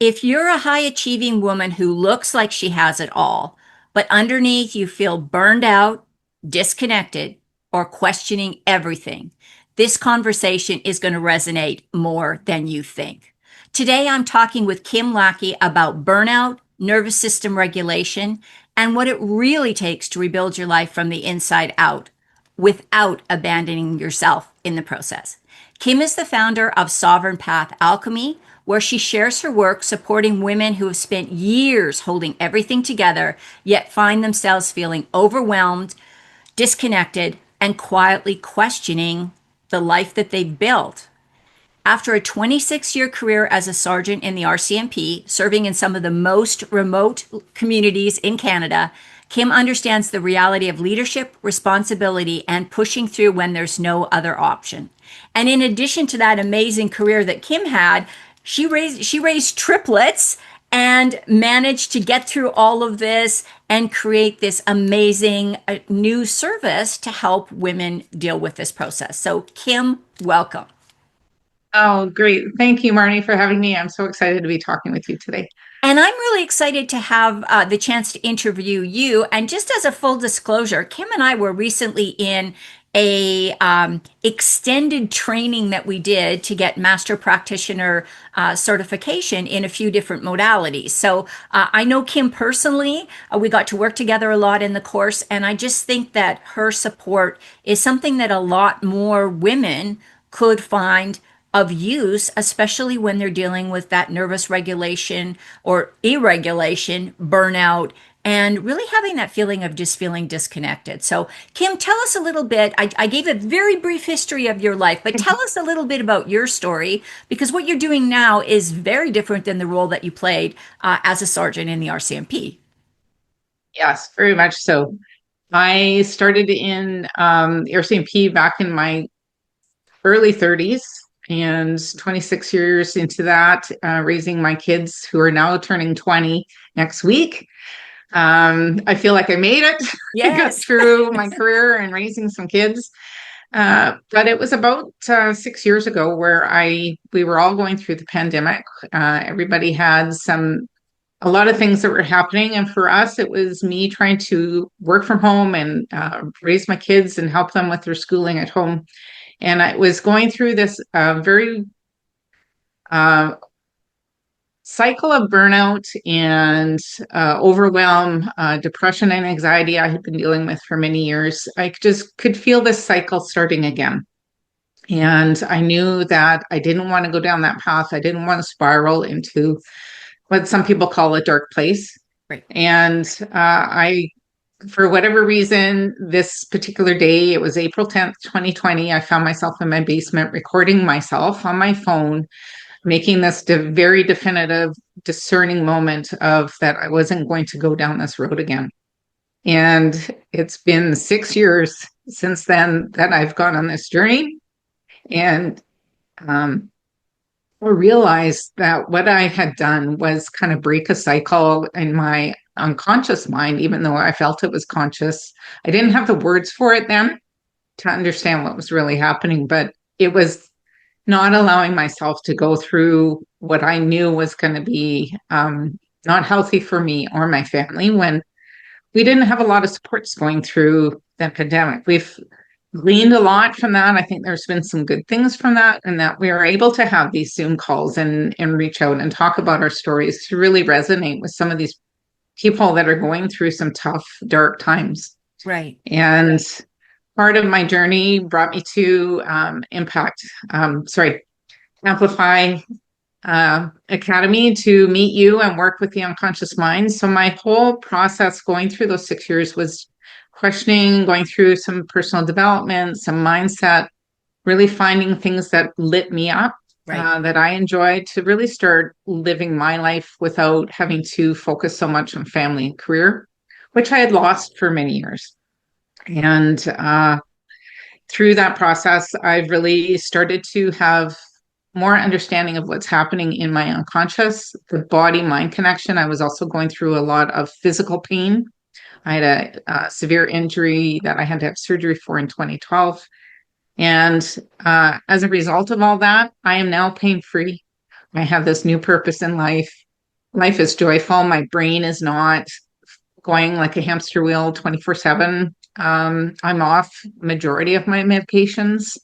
If you're a high achieving woman who looks like she has it all, but underneath you feel burned out, disconnected, or questioning everything, this conversation is going to resonate more than you think. Today, I'm talking with Kim Lackie about burnout, nervous system regulation, and what it really takes to rebuild your life from the inside out without abandoning yourself in the process. Kim is the founder of Sovereign Path Alchemy, where she shares her work supporting women who have spent years holding everything together, yet find themselves feeling overwhelmed, disconnected, and quietly questioning the life that they've built. After a 26-year career as a sergeant in the RCMP, serving in some of the most remote communities in Canada, Kim understands the reality of leadership, responsibility, and pushing through when there's no other option. And in addition to that amazing career that Kim had, she raised triplets and managed to get through all of this and create this amazing new service to help women deal with this process. So, Kim, welcome. Oh, great. Thank you, Marnie, for having me. I'm so excited to be talking with you today. And I'm really excited to have the chance to interview you. And just as a full disclosure, Kim and I were recently in a extended training that we did to get master practitioner certification in a few different modalities. So I know Kim personally. We got to work together a lot in the course, and I just think that her support is something that a lot more women could find of use, especially when they're dealing with that nervous regulation or irregulation, burnout, and really having that feeling of just feeling disconnected. So, Kim, tell us a little bit. I gave a very brief history of your life, but tell us a little bit about your story because what you're doing now is very different than the role that you played as a sergeant in the RCMP. Yes, very much so. I started in RCMP back in my early 30s and 26 years into that, raising my kids who are now turning 20 next week. I feel like I made it. I got Yes. through my career and raising some kids. But it was about 6 years ago where we were all going through the pandemic. Everybody had a lot of things that were happening. And for us, it was me trying to work from home and raise my kids and help them with their schooling at home. And I was going through this very uh, cycle of burnout and overwhelm, depression and anxiety I had been dealing with for many years. I just could feel this cycle starting again. And I knew that I didn't want to go down that path. I didn't want to spiral into what some people call a dark place. Right. And for whatever reason, this particular day, it was April 10th, 2020, I found myself in my basement recording myself on my phone, making this very definitive, discerning moment of that I wasn't going to go down this road again. And it's been 6 years since then that I've gone on this journey. And I realized that what I had done was kind of break a cycle in my unconscious mind, even though I felt it was conscious. I didn't have the words for it then to understand what was really happening, but it was not allowing myself to go through what I knew was going to be not healthy for me or my family when we didn't have a lot of supports going through the pandemic. We've gleaned a lot from that. I think there's been some good things from that, and that we are able to have these Zoom calls and reach out and talk about our stories to really resonate with some of these people that are going through some tough, dark times. Right. And part of my journey brought me to Amplify Academy to meet you and work with the unconscious mind. So my whole process going through those 6 years was questioning, going through some personal development, some mindset, really finding things that lit me up, Right. that I enjoyed to really start living my life without having to focus so much on family and career, which I had lost for many years. And through that process, I've really started to have more understanding of what's happening in my unconscious, the body mind connection. I was also going through a lot of physical pain. I had a severe injury that I had to have surgery for in 2012. And as a result of all that, I am now pain free. I have this new purpose in life. life is joyful. My brain is not going like a hamster wheel 24/7. I'm off majority of my medications.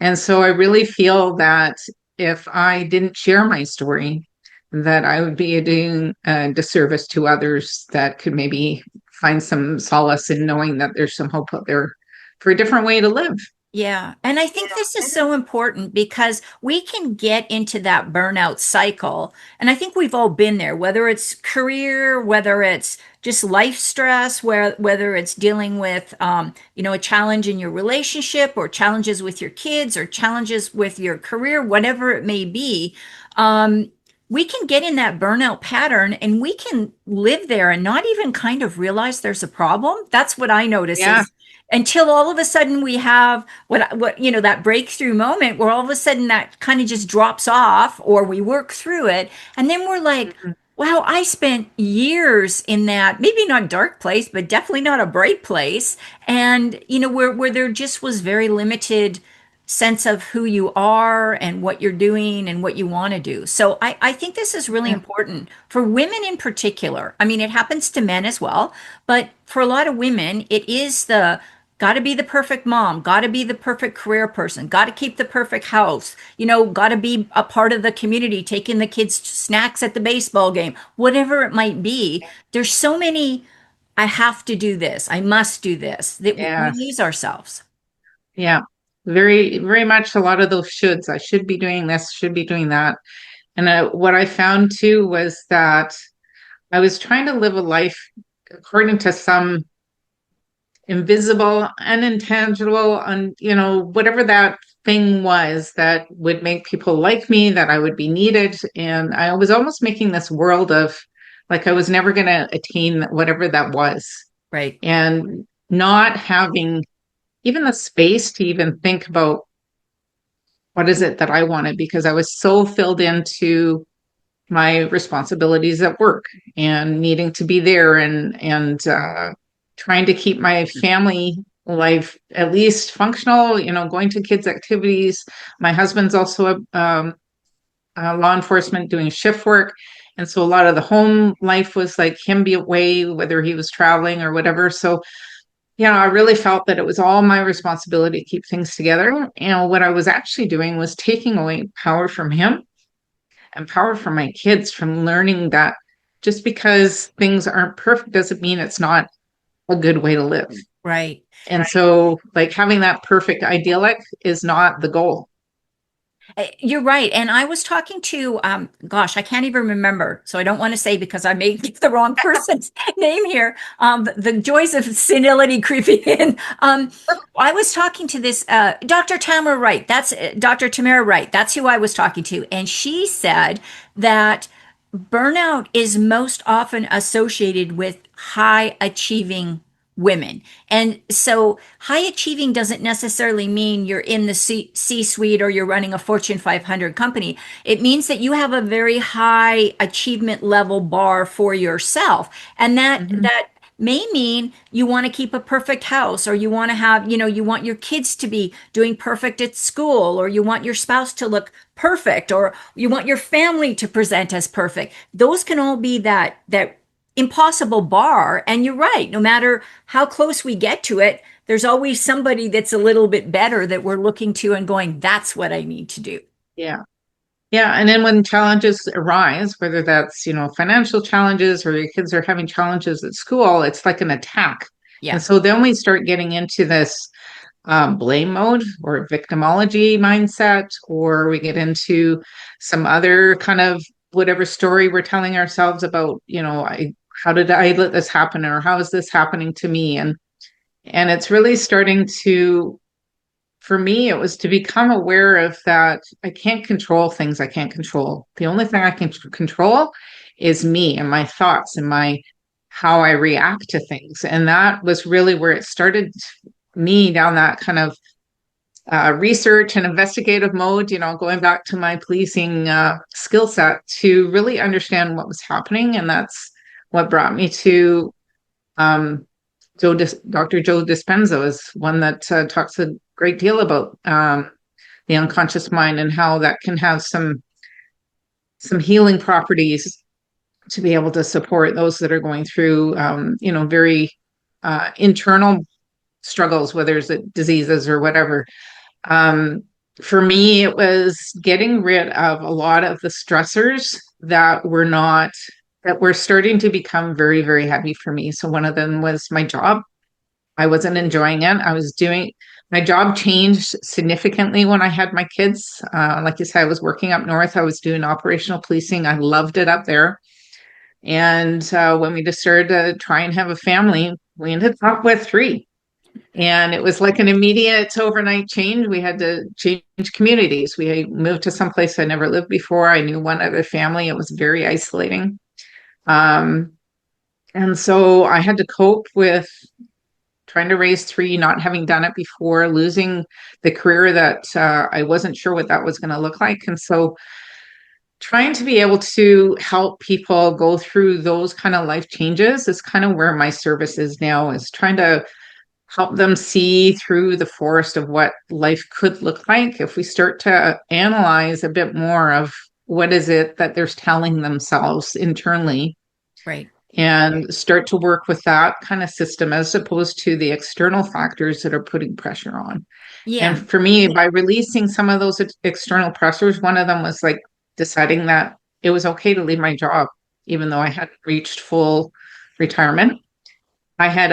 And so I really feel that if I didn't share my story, that I would be doing a disservice to others that could maybe find some solace in knowing that there's some hope out there for a different way to live. Yeah. And I think this is so important because we can get into that burnout cycle. And I think we've all been there, whether it's career, whether it's just life stress, whether it's dealing with, a challenge in your relationship or challenges with your kids or challenges with your career, whatever it may be. Um, we can get in that burnout pattern and we can live there and not even kind of realize there's a problem. That's what I notice Yeah. is until all of a sudden we have that breakthrough moment where all of a sudden that kind of just drops off or we work through it and then we're like, Mhm. wow, I spent years in that, maybe not dark place but definitely not a bright place, and where there just was very limited sense of who you are and what you're doing and what you want to do. So I think this is really Yeah. important for women in particular. I mean, it happens to men as well, but for a lot of women, it is the got to be the perfect mom, got to be the perfect career person, got to keep the perfect house, got to be a part of the community, taking the kids to snacks at the baseball game, whatever it might be. There's so many, I have to do this, I must do this, that we Yeah. lose ourselves. Yeah. Very, very much a lot of those shoulds. I should be doing this, should be doing that. And what I found too was that I was trying to live a life according to some invisible, unintangible, whatever that thing was that would make people like me, that I would be needed. And I was almost making this world of like I was never going to attain whatever that was. Right. And not having even the space to even think about what is it that I wanted because I was so filled into my responsibilities at work and needing to be there and trying to keep my family life at least functional, going to kids activities. My husband's also a law enforcement doing shift work, and so a lot of the home life was like him be away whether he was traveling or whatever. So I really felt that it was all my responsibility to keep things together. What I was actually doing was taking away power from him and power from my kids from learning that just because things aren't perfect doesn't mean it's not a good way to live. Right. And so, like, having that perfect idyllic is not the goal. You're right. And I was talking to, gosh, I can't even remember. So I don't want to say because I may give the wrong person's name here. The joys of senility creeping in. I was talking to this Dr. Tamara Wright. That's Dr. Tamara Wright. That's who I was talking to. And she said that burnout is most often associated with high achieving women. And so high achieving doesn't necessarily mean you're in the C-suite or you're running a Fortune 500 company. It means that you have a very high achievement level bar for yourself. And that Mhm. that may mean you want to keep a perfect house, or you want to have, you want your kids to be doing perfect at school, or you want your spouse to look perfect, or you want your family to present as perfect. Those can all be that impossible bar. And you're right, no matter how close we get to it, there's always somebody that's a little bit better that we're looking to and going, that's what I need to do. Yeah. Yeah. And then when challenges arise, whether that's, financial challenges or your kids are having challenges at school, it's like an attack. And Yeah. so then we start getting into this blame mode or victimology mindset, or we get into some other kind of whatever story we're telling ourselves about, how did I let this happen, or how is this happening to me? And it's really starting to, for me, it was to become aware of that I can't control things I can't control. The only thing I can control is me and my thoughts and my how I react to things. And that was really where it started me down that kind of research and investigative mode, going back to my policing skill set to really understand what was happening. And that's what brought me to um, Dr. Joe Dispenza is one that talks a great deal about the unconscious mind and how that can have some healing properties to be able to support those that are going through, very internal struggles, whether it's diseases or whatever. Um, for me, it was getting rid of a lot of the stressors that were starting to become very, very heavy for me. So one of them was my job. I wasn't enjoying it. My job changed significantly when I had my kids. Like you said, I was working up north. I was doing operational policing. I loved it up there. And when we decided to try and have a family, we ended up with three. And it was like an immediate overnight change. We had to change communities. We moved to someplace I never lived before. I knew one other family. It was very isolating. Um, and so I had to cope with trying to raise three, not having done it before, losing the career that I wasn't sure what that was going to look like. And so trying to be able to help people go through those kind of life changes is kind of where my service is now, is trying to help them see through the forest of what life could look like if we start to analyze a bit more of what is it that they're telling themselves internally Right. and start to work with that kind of system as opposed to the external factors that are putting pressure on. And Yeah. for me, by releasing some of those external pressures, one of them was like deciding that it was okay to leave my job, even though I hadn't reached full retirement. I had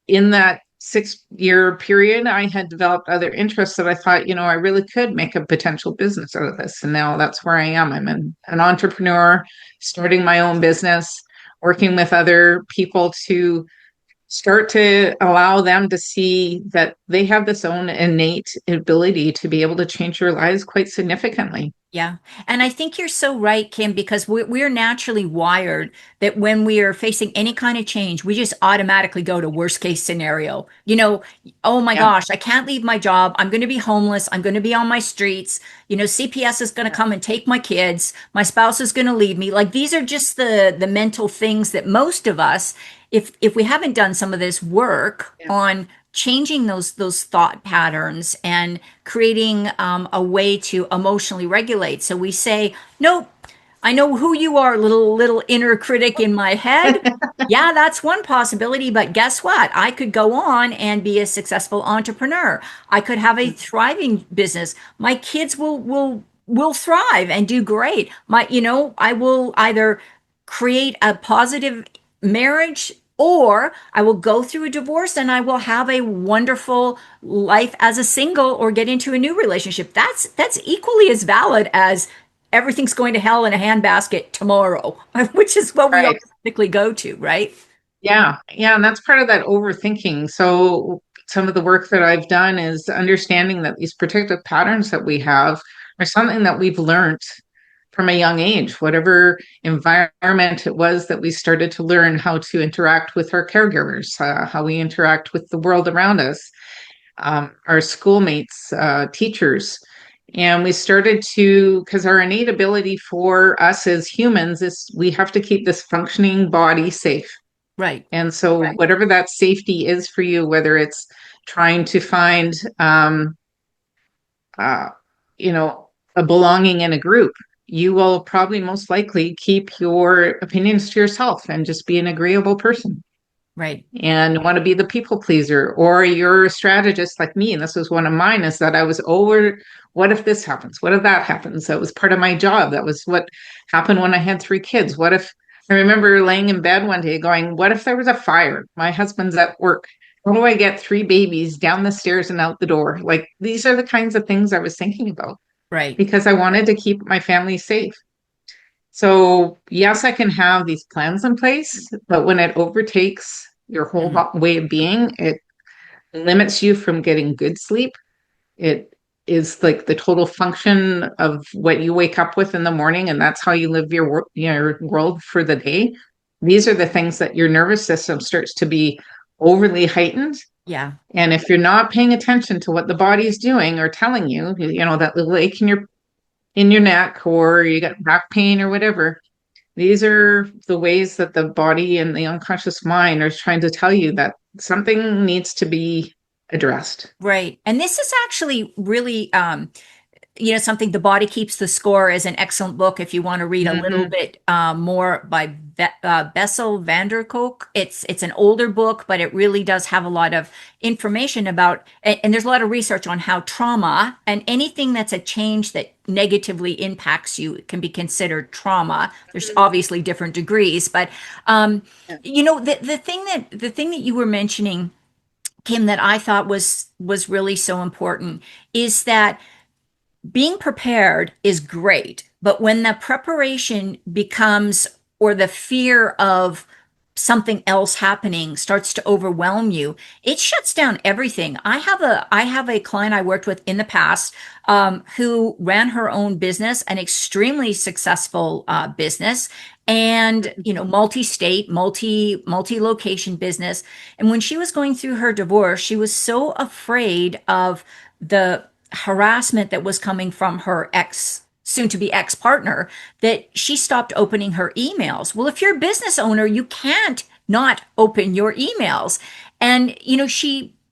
in that 6 year period, I had developed other interests that I thought, I really could make a potential business out of this. And now that's where I am. I'm an entrepreneur, starting my own business, working with other people to start to allow them to see that they have this own innate ability to be able to change their lives quite significantly. Yeah. And I think you're so right, Kim, because we're naturally wired that when we are facing any kind of change, we just automatically go to worst case scenario. Oh my Yeah. gosh, I can't leave my job. I'm going to be homeless. I'm going to be on my streets. CPS is going to come and take my kids. My spouse is going to leave me. Like these are just the mental things that most of us, if we haven't done some of this work Yeah. on changing those thought patterns and creating a way to emotionally regulate. So we say, nope, I know who you are, little inner critic in my head. Yeah, that's one possibility, but guess what? I could go on and be a successful entrepreneur. I could have a thriving business. My kids will thrive and do great. I will either create a positive marriage or I will go through a divorce and I will have a wonderful life as a single or get into a new relationship. That's equally as valid as everything's going to hell in a handbasket tomorrow, which is what we all Right. typically go to, right? Yeah. Yeah. And that's part of that overthinking. So some of the work that I've done is understanding that these protective patterns that we have are something that we've learned from a young age, whatever environment it was that we started to learn how to interact with our caregivers, how we interact with the world around us, our schoolmates, teachers. And we started to, because our innate ability for us as humans is we have to keep this functioning body safe. Right. And so, right, whatever that safety is for you, whether it's trying to find, uh, you know, a belonging in a group, you will probably most likely keep your opinions to yourself and just be an agreeable person Right. and want to be the people pleaser. Or you're a strategist like me, and this was one of mine, is that I was over, what if this happens? What if that happens? That was part of my job. That was what happened when I had three kids. What if, I remember laying in bed one day going, what if there was a fire? My husband's at work. How do I get three babies down the stairs and out the door? Like these are the kinds of things I was thinking about Right. because I wanted to keep my family safe. So, yes, I can have these plans in place, but when it overtakes your whole Mhm. way of being, it limits you from getting good sleep. It is like the total function of what you wake up with in the morning, and that's how you live your world for the day. These are the things that your nervous system starts to be overly heightened. Yeah. And if you're not paying attention to what the body is doing or telling you, that little ache in your neck or you got back pain or whatever, these are the ways that the body and the unconscious mind are trying to tell you that something needs to be addressed. Right. And this is actually really something, The Body Keeps the Score is an excellent book if you want to read a little Hmm. bit more by Bessel van der Kolk. It's an older book, but it really does have a lot of information about, and there's a lot of research on how trauma and anything that's a change that negatively impacts you can be considered trauma. There's obviously different degrees, but the thing that you were mentioning, Kim, that I thought was really so important is that being prepared is great, but when the preparation becomes, or the fear of something else happening starts to overwhelm you, it shuts down everything. I have a client I worked with in the past, who ran her own business, an extremely successful business, and multi-state, multi-location business. And when she was going through her divorce, she was so afraid of the harassment that was coming from her soon to be ex partner, that she stopped opening her emails. Well, if you're a business owner, you can't not open your emails. And,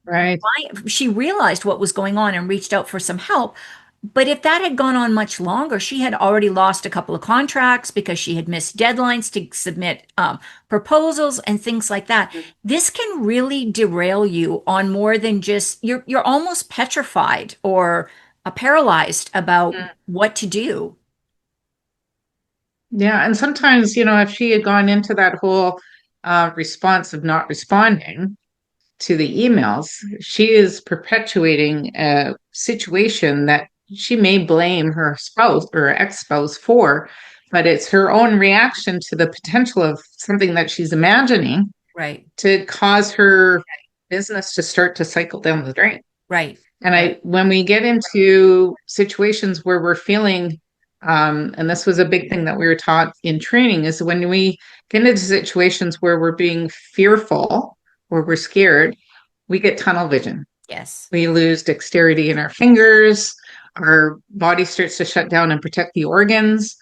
Right. she realized what was going on and reached out for some help. But if that had gone on much longer, she had already lost a couple of contracts because she had missed deadlines to submit proposals and things like that. This can really derail you on more than just you're almost petrified or paralyzed about what to do. Yeah. And sometimes, if she had gone into that whole response of not responding to the emails, she is perpetuating a situation that she may blame her spouse or ex-spouse for, but it's her own reaction to the potential of something that she's imagining Right, to cause her business to start to cycle down the drain. right, And right. when we get into situations where we're feeling, and this was a big thing that we were taught in training, is when we get into situations where we're being fearful or we're scared, we get tunnel vision. Yes, We lose dexterity in our fingers. Our body starts to shut down and protect the organs.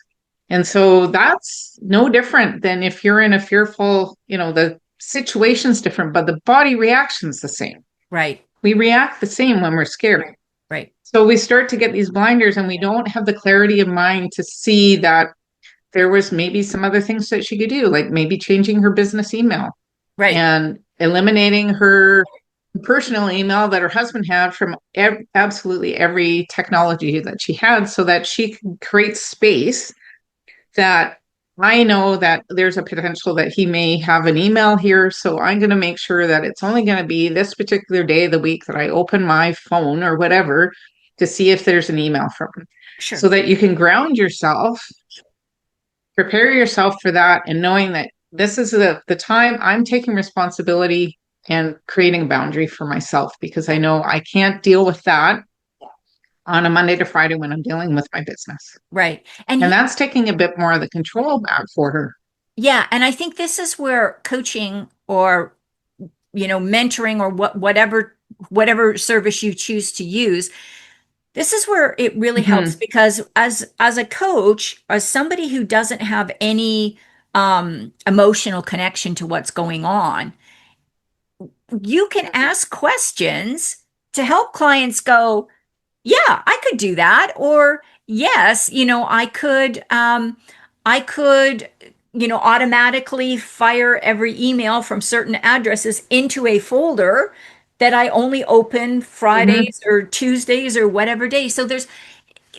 And so that's no different than if you're in a fearful, the situation's different, but the body reaction's the same. right, We react the same when we're scared. right, So we start to get these blinders and we don't have the clarity of mind to see that there was maybe some other things that she could do, like maybe changing her business email right, and eliminating her personal email that her husband had from absolutely every technology that she had so that she could create space that I know that there's a potential that he may have an email here. So I'm going to make sure that it's only going to be this particular day of the week that I open my phone or whatever to see if there's an email from him. So sure. that you can ground yourself, prepare yourself for that, and knowing that this is the time I'm taking responsibility and creating a boundary for myself because I know I can't deal with that on a Monday to Friday when I'm dealing with my business. Right. And And that's taking a bit more of the control back for her. yeah, and I think this is where coaching or mentoring or whatever service you choose to use, this is where it really helps, Mm-hmm. because as a coach, as somebody who doesn't have any emotional connection to what's going on, you can ask questions to help clients go, yeah, I could do that. Or yes, I could, automatically fire every email from certain addresses into a folder that I only open Mm-hmm. Fridays or Tuesdays or whatever day.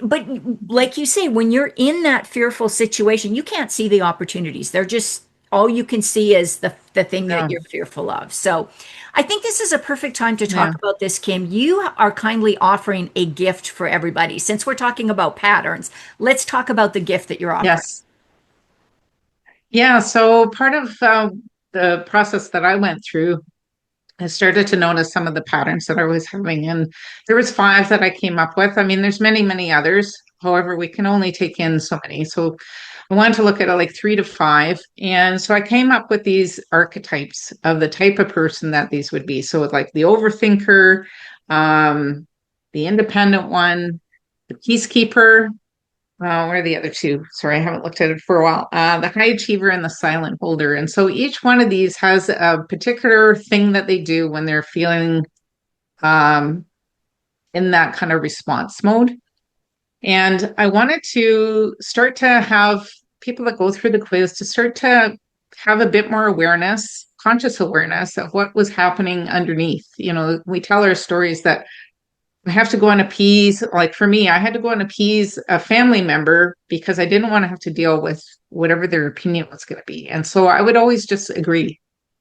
But like you say, when you're in that fearful situation, you can't see the opportunities. They're just, all you can see is the thing that No. you're fearful of. So I think this is a perfect time to Yeah. talk about this, Kim. You are kindly offering a gift for everybody. Since we're talking about patterns, let's talk about the gift that you're offering. Yes. Yeah. So part of the process that I went through, I started to notice some of the patterns that I was having, and there was five that I came up with. I mean, there's many, many others. However, we can only take in so many. So I wanted to look at it like three to five. And so I came up with these archetypes of the type of person that these would be. So like the overthinker, um, the independent one, the peacekeeper. Where are the other two? Sorry, I haven't looked at it for a while. The high achiever and the silent holder. And so each one of these has a particular thing that they do when they're feeling um, in that kind of response mode. And I wanted to start to have people that go through the quiz to start to have a bit more awareness, conscious awareness of what was happening underneath. You know, we tell our stories that I have to go and appease, like for me, I had to go and appease a family member because I didn't want to have to deal with whatever their opinion was going to be. And so I would always just agree.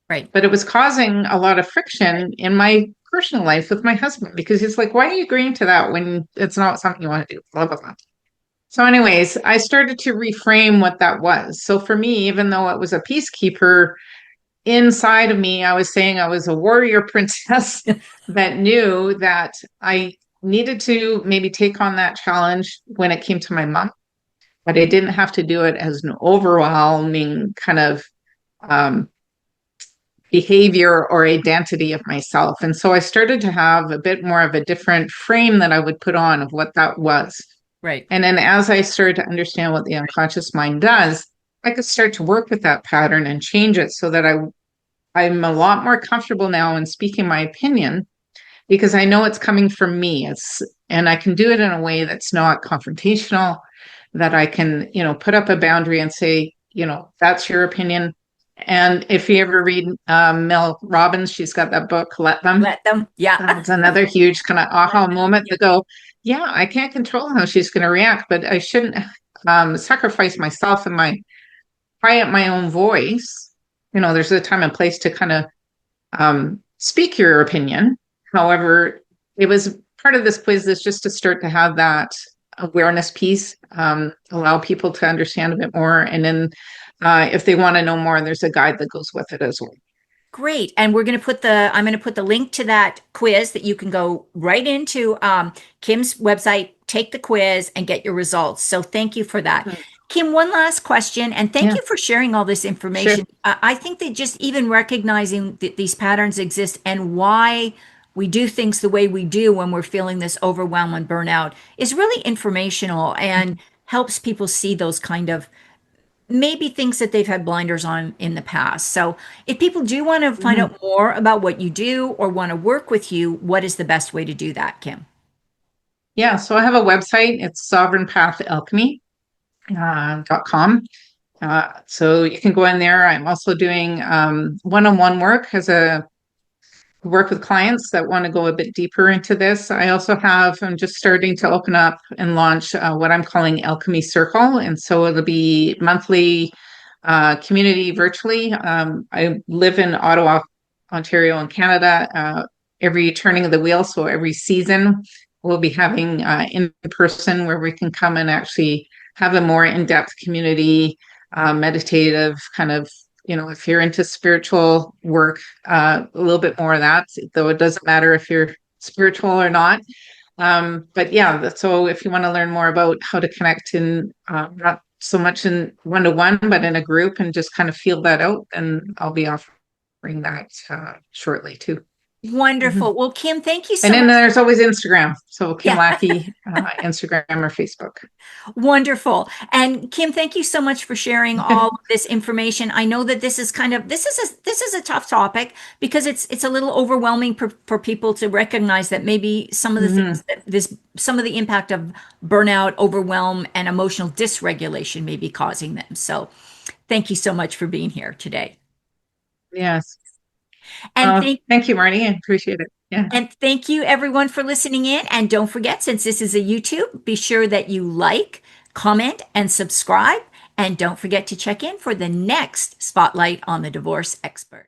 Right. But it was causing a lot of friction in my personal life with my husband because he's like, why are you agreeing to that when it's not something you want to do? Blah, blah, blah. So, anyways, I started to reframe what that was. So, for me, even though it was a peacekeeper, inside of me, I was saying I was a warrior princess that knew that I needed to maybe take on that challenge when it came to my mom, but I didn't have to do it as an overwhelming kind of um, behavior or identity of myself. And so I started to have a bit more of a different frame that I would put on of what that was. Right. And then as I started to understand what the unconscious mind does, I could start to work with that pattern and change it so that I'm a lot more comfortable now in speaking my opinion because I know it's coming from me. And I can do it in a way that's not confrontational, that I can, put up a boundary and say, that's your opinion. And if you ever read Mel Robbins, she's got that book, Let Them. Let them. Yeah. That's another huge kind of aha moment to go, yeah, I can't control how she's going to react, but I shouldn't sacrifice myself and quiet my own voice. There's a time and place to kind of speak your opinion. However, it was part of this quiz is just to start to have that awareness piece, allow people to understand a bit more. And then if they want to know more, there's a guide that goes with it as well. Great. And I'm going to put the link to that quiz that you can go right into Kim's website, take the quiz and get your results. So thank you for that. Mhm. Kim, one last question, and thank Yeah, you for sharing all this sure. information. I think that just even recognizing that these patterns exist and why we do things the way we do when we're feeling this overwhelm and burnout is really informational and helps people see those kind of maybe things that they've had blinders on in the past. So, if people do want to find Mhm. out more about what you do or want to work with you, what is the best way to do that, Kim? Yeah, so I have a website. It's sovereignpathalchemy.com. So you can go in there. I'm also doing one-on-one work as a work with clients that want to go a bit deeper into this. I'm just starting to open up and launch what I'm calling Alchemy Circle. And so it'll be monthly community virtually. I live in Ottawa, Ontario, in Canada. Every turning of the wheel, so every season, we'll be having in person where we can come and actually have a more in-depth community, meditative kind of, if you're into spiritual work, a little bit more of that, though it doesn't matter if you're spiritual or not. But yeah, so if you want to learn more about how to connect in not so much in one to one, but in a group and just kind of feel that out, then I'll be offering that shortly too. Mhm. Wonderful. Well, Kim, thank you And so then much. there's always Instagram. So Kim Yeah, Lackie, Instagram or Facebook. wonderful. And Kim, thank you so much for sharing all of this information. I know that this is a tough topic because it's a little overwhelming for people to recognize that maybe some of the Mhm. things that this some of the impact of burnout, overwhelm, and emotional dysregulation may be causing them. So, thank you so much for being here today. Yes. And thank Thank you, Marty. I appreciate it. Yeah. And thank you everyone for listening in. And don't forget, since this is a YouTube, be sure that you like, comment, and subscribe. And don't forget to check in for the next Spotlight on the Divorce Expert.